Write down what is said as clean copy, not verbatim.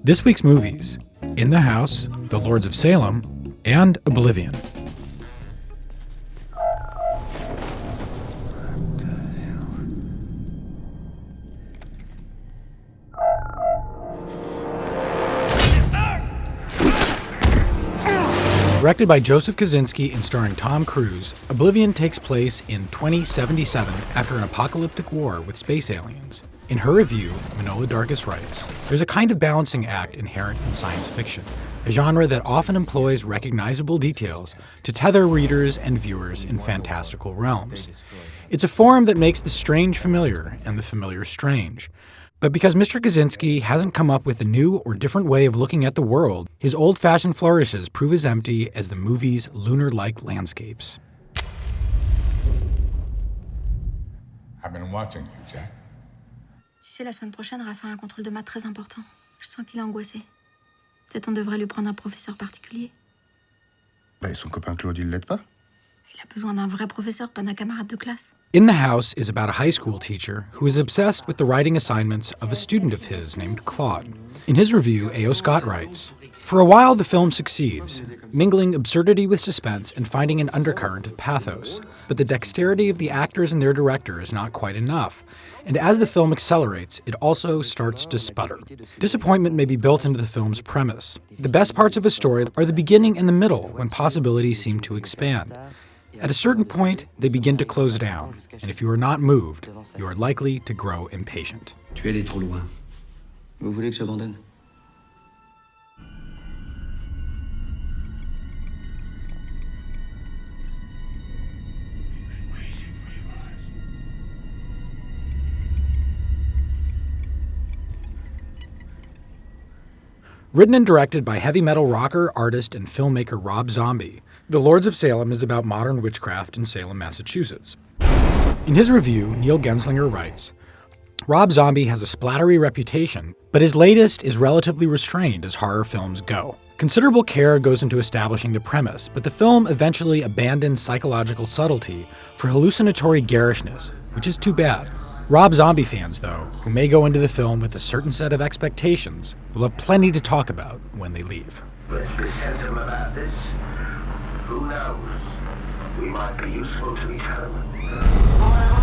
This week's movies: In the House, The Lords of Salem, and Oblivion. Directed by Joseph Kosinski and starring Tom Cruise, Oblivion takes place in 2077 after an apocalyptic war with space aliens. In her review, Manohla Dargis writes, "There's a kind of balancing act inherent in science fiction, a genre that often employs recognizable details to tether readers and viewers in fantastical realms. It's a form that makes the strange familiar and the familiar strange. But because Mr. Kosinski hasn't come up with a new or different way of looking at the world, his old-fashioned flourishes prove as empty as the movie's lunar-like landscapes." I've been watching you, Jack. Tu sais, la semaine prochaine, Raph a un contrôle de maths très important. Je sens qu'il est angoissé. Peut-être on devrait lui prendre un professeur particulier. Et son copain Claude, il l'aide pas? Il a besoin d'un vrai professeur, pas d'un camarade de classe. In the House is about a high school teacher who is obsessed with the writing assignments of a student of his named Claude. In his review, A.O. Scott writes, "For a while the film succeeds, mingling absurdity with suspense and finding an undercurrent of pathos. But the dexterity of the actors and their director is not quite enough, and as the film accelerates, it also starts to sputter. Disappointment may be built into the film's premise. The best parts of a story are the beginning and the middle, when possibilities seem to expand. At a certain point, they begin to close down, and if you are not moved, you are likely to grow impatient." Tu es allé trop loin. Vous voulez que j'abandonne? Written and directed by heavy metal rocker, artist, and filmmaker Rob Zombie, The Lords of Salem is about modern witchcraft in Salem, Massachusetts. In his review, Neil Genslinger writes, "Rob Zombie has a splattery reputation, but his latest is relatively restrained as horror films go. Considerable care goes into establishing the premise, but the film eventually abandons psychological subtlety for hallucinatory garishness, which is too bad. Rob Zombie fans, though, who may go into the film with a certain set of expectations, will have plenty to talk about when they leave." Let's be sensitive about this. Who knows? We might be useful to each other.